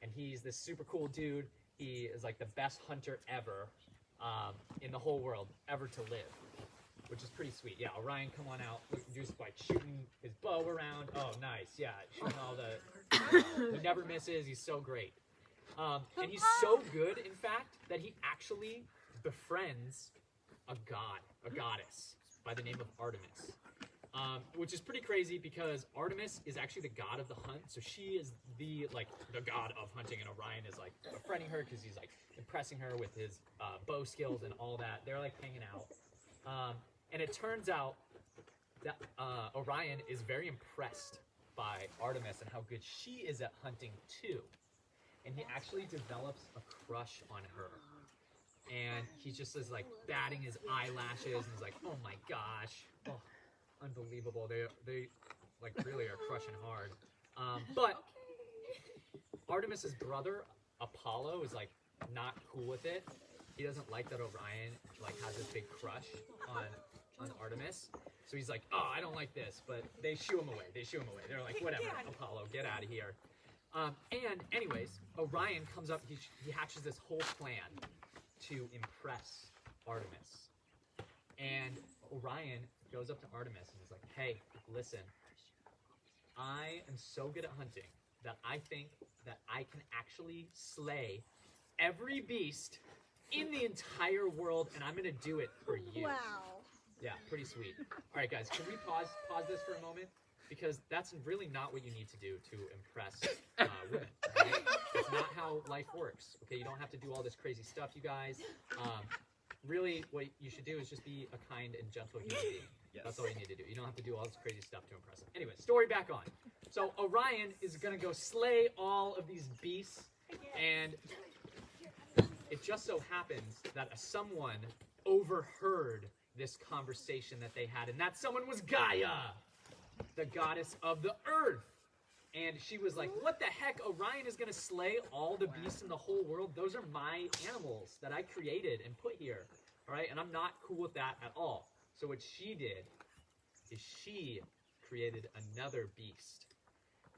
And he's this super cool dude. He is like the best hunter ever in the whole world, ever to live, which is pretty sweet. Yeah, Orion, come on out. Just like shooting his bow around. Oh, nice. Yeah, shooting all the... he never misses. He's so great. And he's so good, in fact, that he actually befriends a goddess by the name of Artemis. Which is pretty crazy because Artemis is actually the god of the hunt, so she is the god of hunting, and Orion is like befriending her because he's like impressing her with his bow skills and all that. They're like hanging out, and it turns out that Orion is very impressed by Artemis and how good she is at hunting too, and he actually develops a crush on her. And he just is like batting his eyelashes and he's like, oh my gosh, oh, unbelievable. They like really are crushing hard. But Artemis's brother Apollo is like not cool with it. He doesn't like that Orion like has this big crush on Artemis. So he's like, oh, I don't like this. But they shoo him away. They're like, whatever, Apollo, get out of here. And anyways, Orion comes up. He hatches this whole plan to impress Artemis. And Orion goes up to Artemis and is like, hey, listen, I am so good at hunting that I think that I can actually slay every beast in the entire world, and I'm going to do it for you. Wow. Yeah, pretty sweet. All right, guys, can we pause this for a moment? because that's really not what you need to do to impress women. Right? It's not how life works. Okay, you don't have to do all this crazy stuff, you guys. Really, what you should do is just be a kind and gentle human being. That's all you need to do. You don't have to do all this crazy stuff to impress them. Anyway, story back on. So Orion is gonna go slay all of these beasts, and it just so happens that someone overheard this conversation that they had, and that someone was Gaia, the goddess of the earth. And she was like, what the heck? Orion is going to slay all the beasts in the whole world? Those are my animals that I created and put here. All right? And I'm not cool with that at all. So what she did is she created another beast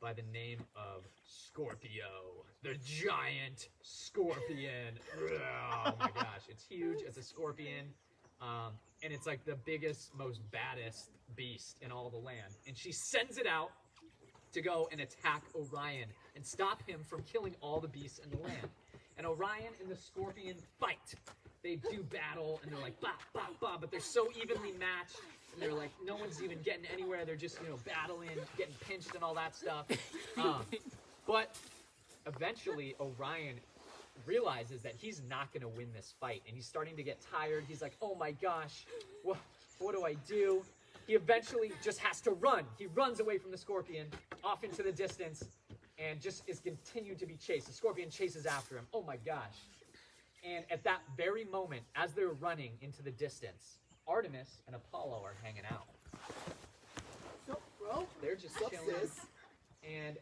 by the name of Scorpio, the giant scorpion. Oh my gosh, it's huge. It's a scorpion. And it's like the biggest, most baddest beast in all the land. And she sends it out to go and attack Orion and stop him from killing all the beasts in the land. And Orion and the scorpion fight. They do battle, and they're like, bah, bah, bah, but they're so evenly matched, and they're like, no one's even getting anywhere. They're just, battling, getting pinched and all that stuff. But eventually, Orion realizes that he's not going to win this fight, and he's starting to get tired. He's like, oh my gosh, what do I do? He eventually just has to run. He runs away from the scorpion, off into the distance, and just is continued to be chased. The scorpion chases after him. Oh my gosh. And at that very moment, as they're running into the distance, Artemis and Apollo are hanging out. What's up, bro? They're just What's up, chilling. sis? And,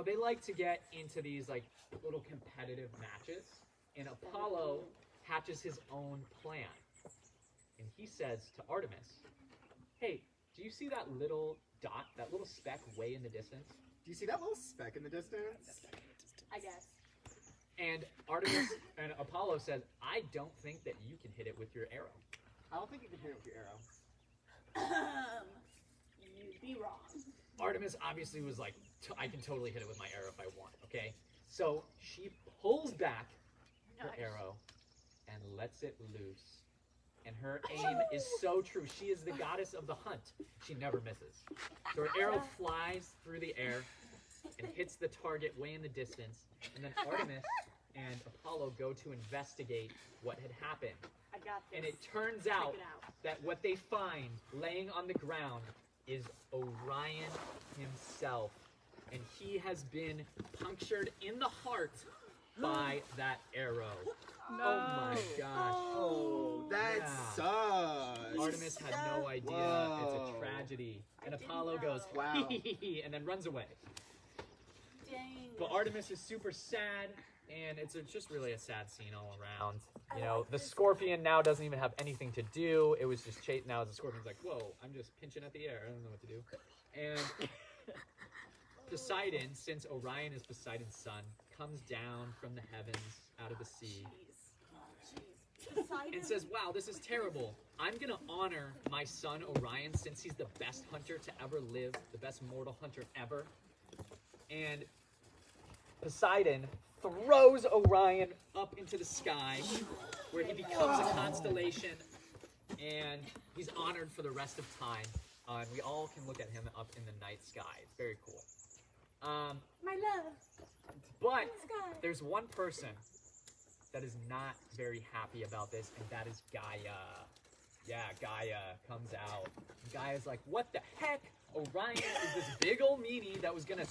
they like to get into these, like, little competitive matches. And Apollo hatches his own plan. And he says to Artemis, hey, do you see that little dot, that little speck way in the distance? Do you see that little speck in the distance? I guess. And Artemis and Apollo says, I don't think that you can hit it with your arrow. I don't think you can hit it with your arrow. You'd be wrong. Artemis obviously was like, I can totally hit it with my arrow if I want, okay? So she pulls back her arrow and lets it loose. And her aim is so true. She is the goddess of the hunt. She never misses. So her arrow flies through the air and hits the target way in the distance. And then Artemis and Apollo go to investigate what had happened. I got this. And it turns Check out it out. that what they find laying on the ground is Orion himself. And he has been punctured in the heart by that arrow. No. Oh my gosh. Oh, that Yeah. sucks. Artemis had no idea. Whoa. It's a tragedy. And I didn't Apollo know. goes, Wow. and then runs away. Dang. But Artemis is super sad, and it's just really a sad scene all around. The scorpion now doesn't even have anything to do. It was just chasing. Now the scorpion's like, whoa, I'm just pinching at the air. I don't know what to do. And Poseidon, since Orion is Poseidon's son, comes down from the heavens out of the sea and says, wow, this is terrible. I'm going to honor my son Orion since he's the best hunter to ever live, the best mortal hunter ever. And Poseidon throws Orion up into the sky where he becomes a constellation and he's honored for the rest of time. And we all can look at him up in the night sky. It's very cool. My love. But Sky. there's one person that is not very happy about this, and that is Gaia. Yeah, Gaia comes out. Gaia's like, what the heck? Orion is this big old meanie that was gonna,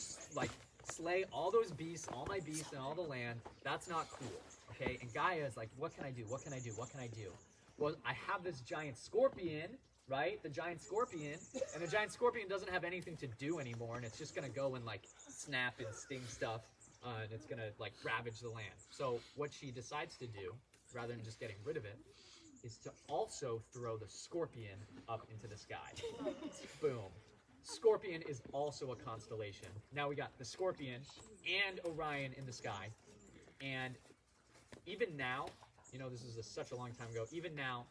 slay all those beasts, all my beasts, and all the land. That's not cool, okay? And Gaia is like, what can I do? What can I do? What can I do? Well, I have this giant scorpion, right? The giant scorpion, and the giant scorpion doesn't have anything to do anymore, and it's just gonna go and, snap and sting stuff. And it's gonna ravage the land. So what she decides to do, rather than just getting rid of it, is to also throw the scorpion up into the sky. Boom. Scorpion is also a constellation. Now we got the scorpion and Orion in the sky. And even now, this is such a long time ago, even now,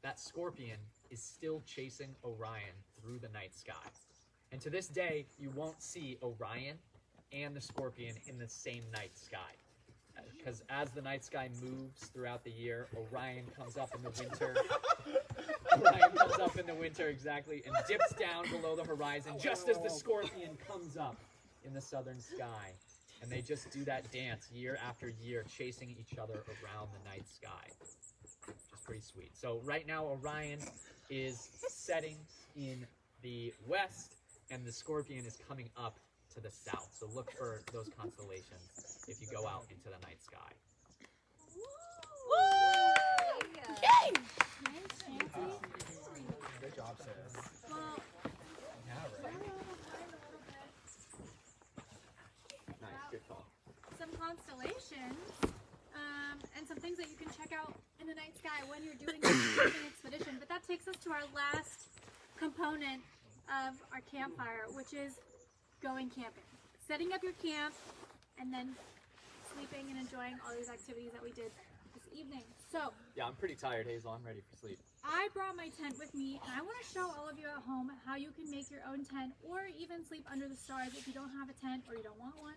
that scorpion is still chasing Orion through the night sky. And to this day, you won't see Orion and the scorpion in the same night sky. because as the night sky moves throughout the year, Orion comes up in the winter. Orion comes up in the winter, exactly, and dips down below the horizon just as the scorpion comes up in the southern sky. And they just do that dance year after year, chasing each other around the night sky, which is pretty sweet. So right now, Orion is setting in the west, and the scorpion is coming up to the south. So look for those constellations if you go out into the night sky. Yay! Good job, sis. Well, Nice, good call. some constellations and some things that you can check out in the night sky when you're doing a camping expedition. But that takes us to our last component of our campfire, which is going camping. Setting up your camp and then sleeping and enjoying all these activities that we did this evening. So Yeah, I'm pretty tired, Hazel. I'm ready for sleep. I brought my tent with me, and I want to show all of you at home how you can make your own tent or even sleep under the stars if you don't have a tent or you don't want one.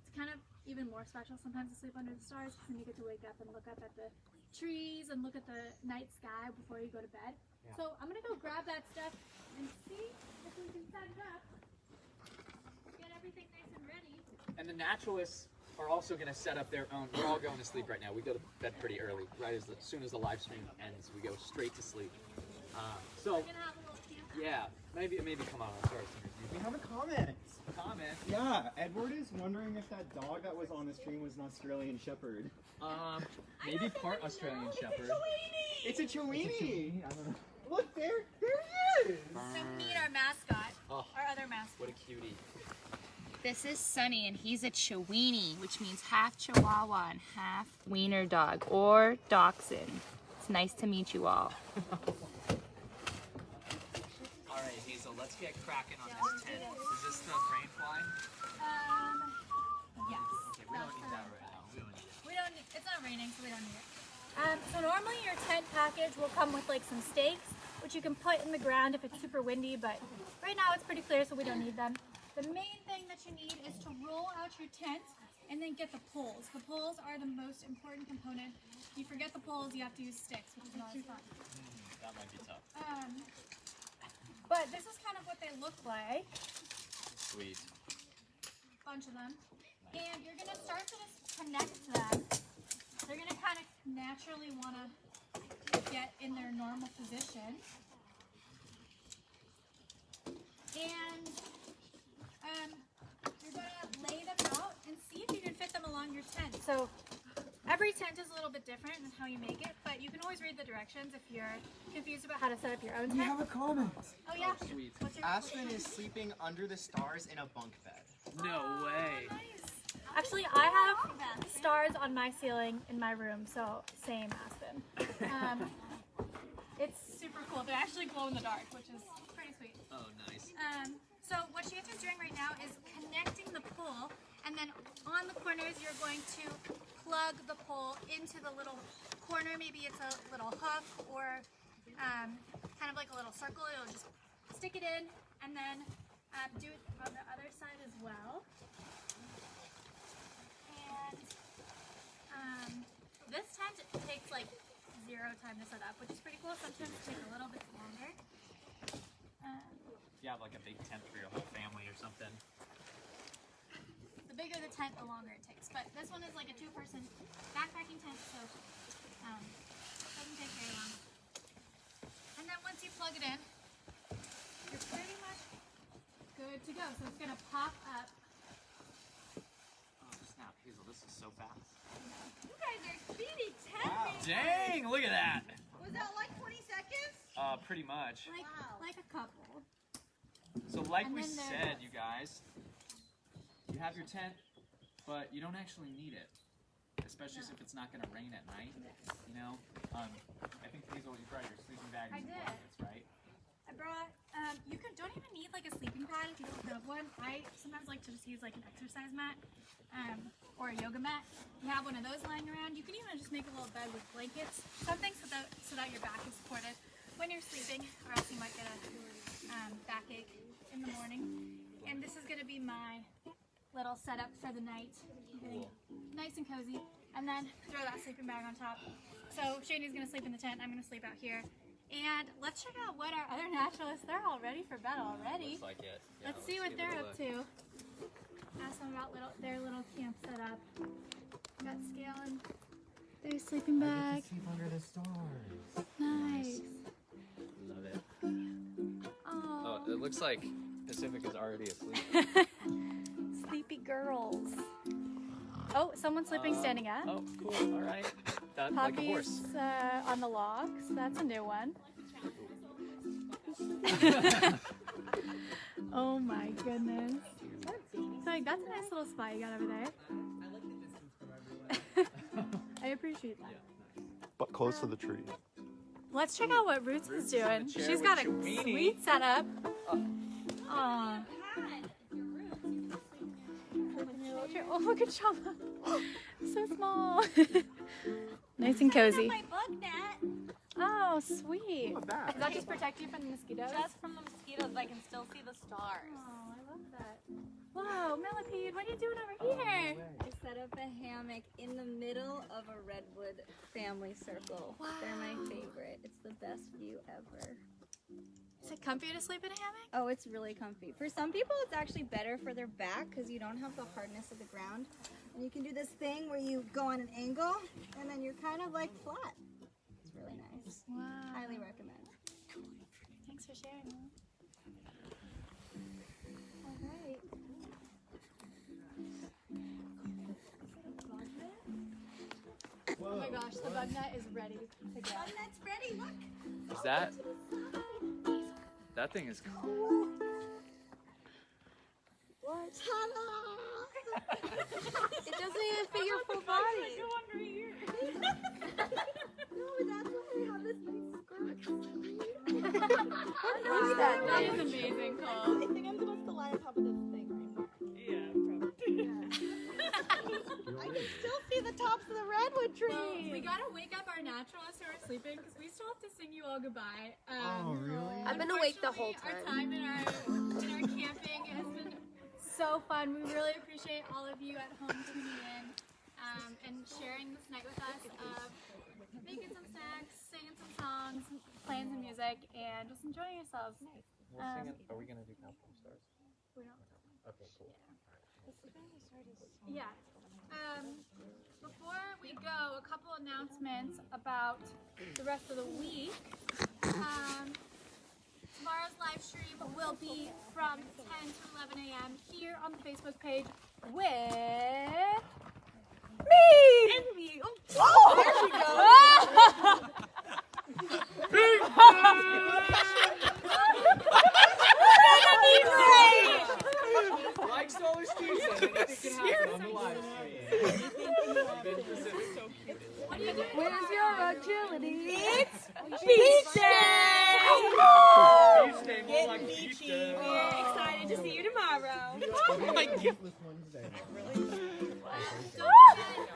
It's kind of even more special sometimes to sleep under the stars because then you get to wake up and look up at the trees and look at the night sky before you go to bed. Yeah. So I'm going to go grab that stuff and see if we can set it up. Get everything nice and ready. And the naturalists are also going to set up their own. We're all going to sleep right now. We go to bed pretty early. Right as soon as the live stream ends, we go straight to sleep. So We're going to have a little camp. yeah, maybe come on. Sorry, We have a comment. comment. Yeah, Edward is wondering if that dog that was on the stream was an Australian Shepherd. Maybe part Australian Shepherd. It's a Chiweenie. I don't know. Look, there he is. So meet our mascot, Oh, our other mascot. what a cutie. This is Sunny, and he's a Chiweenie, which means half Chihuahua and half Wiener dog, or Dachshund. It's nice to meet you all. All right, Hazel, let's get cracking on this tent. Is this the rain fly? Yes. Okay, we don't need that right now. We don't need it. We don't need, it's not raining, so we don't need it. So normally your tent package will come with like some stakes, which you can put in the ground if it's super windy, but right now it's pretty clear, so we don't need them. The main thing that you need is to roll out your tent and then get the poles. The poles are the most important component. If you forget the poles, you have to use sticks, which is not as fun. That might be tough. But this is kind of what they look like. Sweet. Bunch of them, and you're gonna start to just connect them. They're gonna kind of naturally want to get in their normal position, and you're gonna lay them out and see if you can fit them along your tent. So every tent is a little bit different in how you make it, but you can always read the directions if you're confused about how to set up your own tent. We have a comment. Oh yeah. Sweet. What's your Aspen is sleeping under the stars in a bunk bed. No way. Nice. Actually, I have stars on my ceiling in my room, so same Aspen. It's super cool. They actually glow in the dark, which is pretty sweet. Oh, nice. So what Shanta's doing right now is connecting the pole, and then on the corners you're going to plug the pole into the little corner. Maybe it's a little hook or kind of like a little circle. It'll just stick it in, and then do it on the other side as well. And this tent takes like 0 time to set up, which is pretty cool. Sometimes it takes a little bit longer. You have like a big tent for your whole family or something. The bigger the tent, the longer it takes. But this one is like a 2-person backpacking tent, so it doesn't take very long. And then once you plug it in, you're pretty much good to go. So it's gonna pop up. Oh, snap. Hazel, this is so fast. You guys are speedy tent makers. Dang, look at that. Was that like 20 seconds? Pretty much. Like a couple. So like And we then said, you guys, you have your tent, but you don't actually need it. Especially if it's not going to rain at night, you know? I think Hazel, you brought your sleeping bags I and did. blankets, right? I brought, don't even need like a sleeping pad if you don't have one. I sometimes like to just use like an exercise mat or a yoga mat. You have one of those lying around. You can even just make a little bed with blankets, something so that your back is supported when you're sleeping, or else you might get a backache in the morning. And this is going to be my little setup for the night. I'm getting nice and cozy, and then throw that sleeping bag on top. So Shady's gonna sleep in the tent, I'm gonna sleep out here. And let's check out what our other naturalists, they're all ready for bed already. Looks like it. Yeah, Let's see what they're up to. Ask them about their little camp setup. Got Scale in their sleeping bag. Sleep under the stars. Nice. Love it. Oh, Oh, it looks like Pacific is already asleep. sleepy girls. Oh, someone's sleeping standing up. Oh, cool. All right. That, like a horse. Poppy's on the logs. That's a new one. Oh my goodness. So like, that's a nice little spot you got over there. I appreciate that. But close to the tree. Let's check out what Roots is doing. chair She's with got a Chewini. sweet setup. Aw. Oh, look at Chama. So small. Nice and cozy. My bug net. Oh, sweet. Not bad. Does that just protect you from the mosquitoes? Just from the mosquitoes, I can still see the stars. Oh, I love that. Whoa, Millipede, what are you doing over here? I set up a hammock in the middle of a redwood family circle. Wow. They're my favorite. It's the best view ever. Is it comfy to sleep in a hammock? Oh, it's really comfy. For some people, it's actually better for their back because you don't have the hardness of the ground. And you can do this thing where you go on an angle and then you're kind of like flat. It's really nice. Wow. Highly recommend. Thanks for sharing that. All right. Oh my gosh, the bug net is ready to go. That's ready, look. Is that? That thing is cool. What? It doesn't even fit your full body. Go under here. No, that's why they have this nice skirt. That is amazing, Cole. I think I'm supposed to lie on top of this thing right here. Yeah, probably. I can still see the tops of the redwood Well, trees. we gotta wake up our naturalists who are sleeping because we still have to sing you all goodbye. Oh, really? I've been awake the whole Unfortunately, our time in our camping has been so fun. We really appreciate all of you at home tuning in and sharing this night with us of making some snacks, singing some songs, playing some music, and just enjoying yourselves. We'll sing it. Are we gonna do Campfire Stars? We don't. Okay, cool. Yeah. Before we go, a couple announcements about the rest of the week. Tomorrow's live stream will be from 10 to 11 a.m. here on the Facebook page with me! And me. Oh, there we go. Like Solar Season, anything can happen on the live stream. What are you doing Where's tomorrow? your agility? It's Beach day! Beach day, more like beach day. Excited to see you tomorrow. Meatless Wednesday.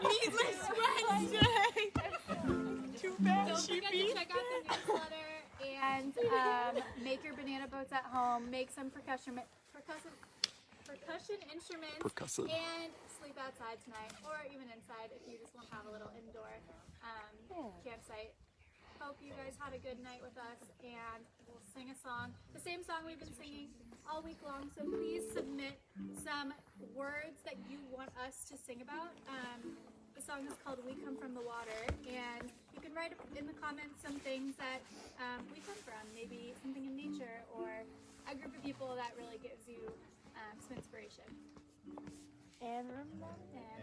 Meatless Wednesday. Too bad, Don't forget to check out the newsletter and make your banana boats at home. Make some percussion instruments Percussive. and sleep outside tonight, or even inside if you just want to have a little indoor campsite. Hope you guys had a good night with us, and we'll sing a song, the same song we've been singing all week long. So please submit some words that you want us to sing about. The song is called "We Come From the Water," and you can write in the comments some things that we come from, maybe something in nature or a group of people that really gives you some inspiration. And remember.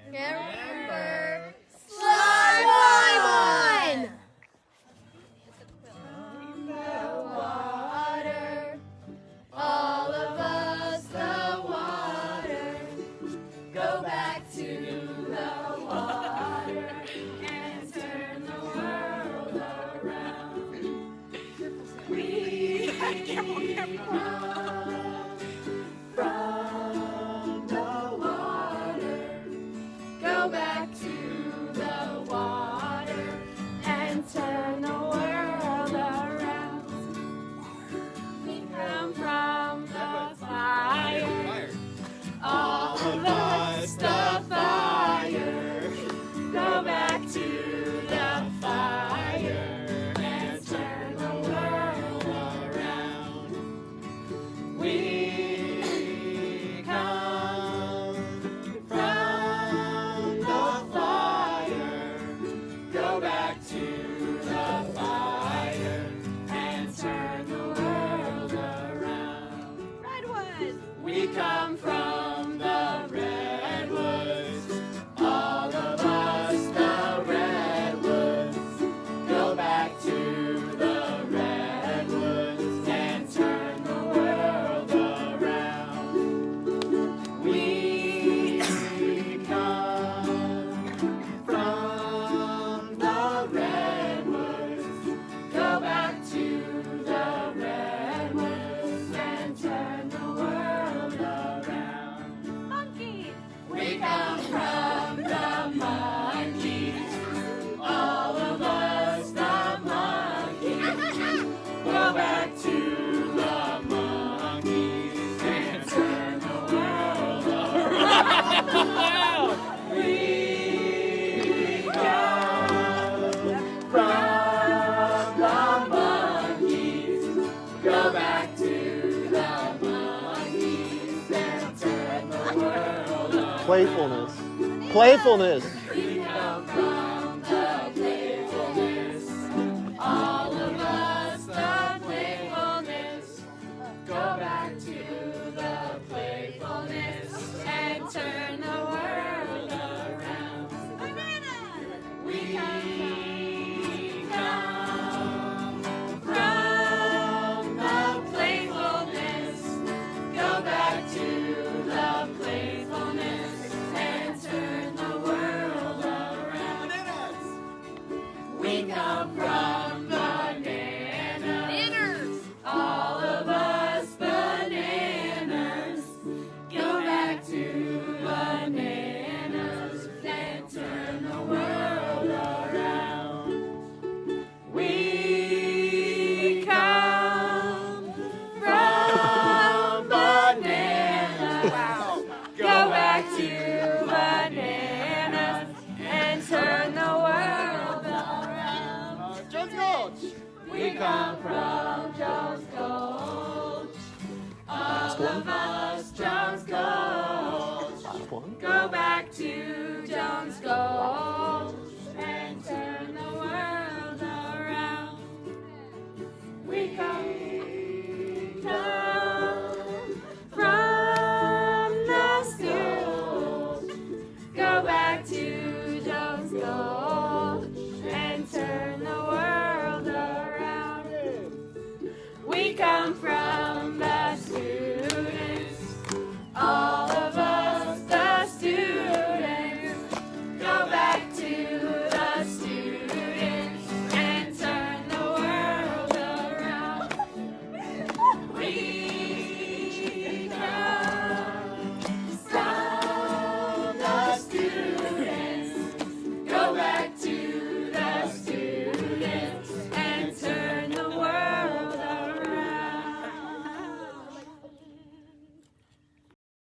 Remember, Slide on! water, all of us the water, go back to the water and turn the world around. We come from the water, go back to Playfulness. Playfulness. We come from the playfulness. All of us, the playfulness. Go back to the playfulness and turn the world around. We come from the playfulness. Go back to the playfulness and turn the world around. We come from bananas. All of us bananas. Go back to bananas and turn the world around. We come from bananas. Wow. Go back to bananas and turn the world around. Jones Gulch. We come from Jones Gulch. All of us Jones Gulch. Last one. Go back to Jones Gulch.